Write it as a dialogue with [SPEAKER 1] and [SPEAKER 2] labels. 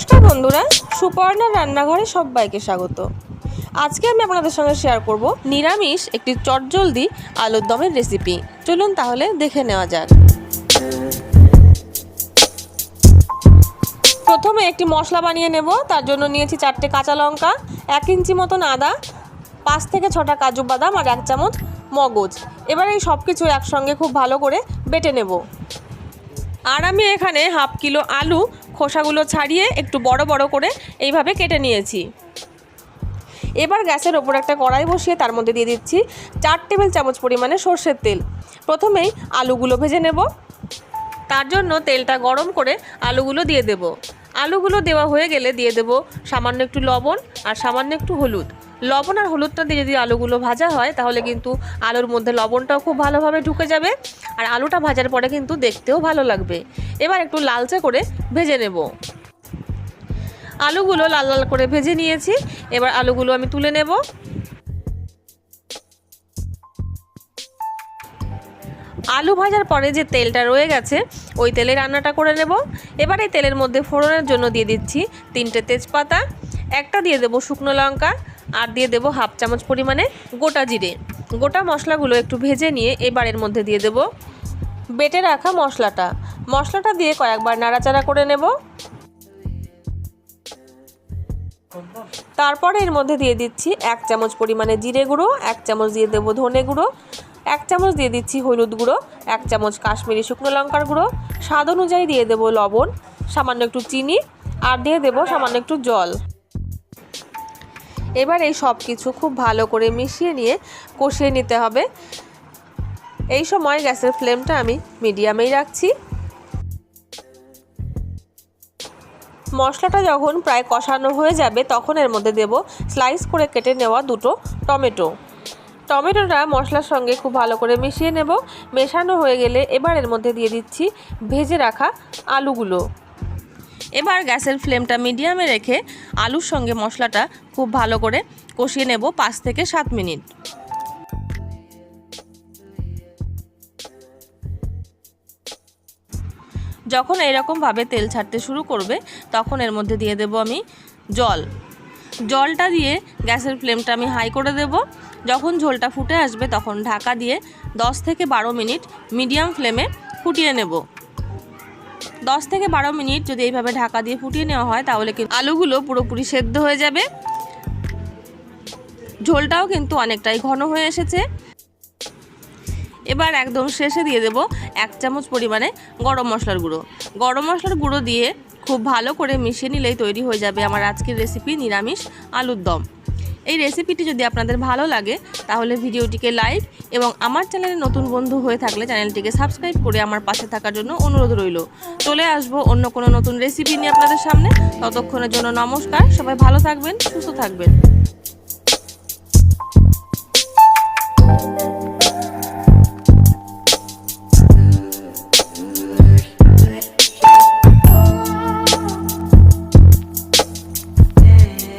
[SPEAKER 1] নমস্কার বন্ধুরা, সুপর্ণার রান্নাঘরে সবাইকে স্বাগত। আজকে আমি আপনাদের সঙ্গে শেয়ার করব নিরামিষ একটি চটজলদি আলুর দমের রেসিপি। চলুন তাহলে দেখে নেওয়া যাক। প্রথমে একটি মশলা বানিয়ে নেব। তার জন্য নিয়েছি 4টে কাঁচা লঙ্কা, 1 ইঞ্চি মতন আদা, 5 থেকে 6টা কাজু বাদাম আর 1 চামচ মগজ। এবার এই সব কিছু একসঙ্গে খুব ভালো করে বেটে নেব। আর আমি এখানে হাফ কিলো আলু খোসাগুলো ছাড়িয়ে একটু বড় বড় করে এইভাবে কেটে নিয়েছি। এবার গ্যাসের ওপর একটা কড়াই বসিয়ে তার মধ্যে দিয়ে দিচ্ছি 4 টেবিল চামচ পরিমাণে সর্ষের তেল। প্রথমেই আলুগুলো ভেজে নেব। তার জন্য তেলটা গরম করে আলুগুলো দিয়ে দেব। আলুগুলো দেওয়া হয়ে গেলে দিয়ে দেব সামান্য একটু লবণ আর সামান্য একটু হলুদ। লবণ আর হলুদটা দিয়ে যদি আলুগুলো ভাজা হয় তাহলে কিন্তু আলুর মধ্যে লবণটাও খুব ভালোভাবে ঢুকে যাবে আর আলুটা ভাজার পরে কিন্তু দেখতেও ভালো লাগবে। এবার একটু লালচে করে ভেজে নেব। আলুগুলো লাল লাল করে ভেজে নিয়েছি। এবার আলুগুলো আমি তুলে নেব। আলু ভাজার পরে যে তেলটা রয়ে গেছে ওই তেলে রান্নাটা করে নেব। এবার এই তেলের মধ্যে ফোড়নের জন্য দিয়ে দিচ্ছি 3টে তেজপাতা, একটা দিয়ে দেব শুকনো লঙ্কা আর দিয়ে দেব হাফ চামচ পরিমাণে গোটা জিরে। গোটা মশলাগুলো একটু ভেজে নিয়ে এবার এর মধ্যে দিয়ে দেব বেটে রাখা মশলাটা দিয়ে কয়েকবার নাড়াচাড়া করে নেব। তারপরে এর মধ্যে দিয়ে দিচ্ছি 1 চামচ পরিমাণে জিরে গুঁড়ো, 1 চামচ দিয়ে দেব ধনে গুঁড়ো, 1 চামচ দিয়ে দিচ্ছি হলুদ গুঁড়ো, 1 চামচ কাশ্মীরি শুকনো লঙ্কার গুঁড়ো, স্বাদ অনুযায়ী দিয়ে দেব লবণ, সামান্য একটু চিনি আর দিয়ে দেব সামান্য একটু জল। এবার এই সব কিছু খুব ভালো করে মিশিয়ে নিয়ে কষিয়ে নিতে হবে। এই সময় গ্যাসের ফ্লেমটা আমি মিডিয়ামেই রাখছি। মশলাটা যখন প্রায় কষানো হয়ে যাবে তখন এর মধ্যে দেব স্লাইস করে কেটে নেওয়া 2টো টমেটোটা মশলার সঙ্গে খুব ভালো করে মিশিয়ে নেব। মেশানো হয়ে গেলে এবার এর মধ্যে দিয়ে দিচ্ছি ভেজে রাখা আলুগুলো। এবার গ্যাসের ফ্লেমটা মিডিয়ামে রেখে আলুর সঙ্গে মশলাটা খুব ভালো করে কষিয়ে নেব 5 থেকে 7 মিনিট। যখন এইরকমভাবে তেল ছাড়তে শুরু করবে তখন এর মধ্যে দিয়ে দেব আমি জলটা দিয়ে গ্যাসের ফ্লেমটা আমি হাই করে দেব। যখন ঝোলটা ফুটে আসবে তখন ঢাকা দিয়ে 10 থেকে 12 মিনিট মিডিয়াম ফ্লেমে ফুটিয়ে নেব। 10 থেকে 12 মিনিট যদি এইভাবে ঢাকা দিয়ে ফুটিয়ে নেওয়া হয় তাহলে কিন্তু আলুগুলো পুরোপুরি সেদ্ধ হয়ে যাবে। ঝোলটাও কিন্তু অনেকটাই ঘন হয়ে এসেছে। এবার একদম শেষে দিয়ে দেব 1 চামচ পরিমাণে গরম মশলার গুঁড়ো দিয়ে খুব ভালো করে মিশিয়ে নিলেই তৈরি হয়ে যাবে আমার আজকের রেসিপি নিরামিষ আলুর দম। এই রেসিপিটি যদি আপনাদের ভালো লাগে তাহলে ভিডিওটিকে লাইক এবং আমার চ্যানেলে নতুন বন্ধু হয়ে থাকলে চ্যানেলটিকে সাবস্ক্রাইব করে আমার পাশে থাকার জন্য অনুরোধ রইল। চলে আসবো অন্য কোনো নতুন রেসিপি নিয়ে আপনাদের সামনে। ততক্ষণের জন্য নমস্কার। সবাই ভালো থাকবেন, সুস্থ থাকবেন।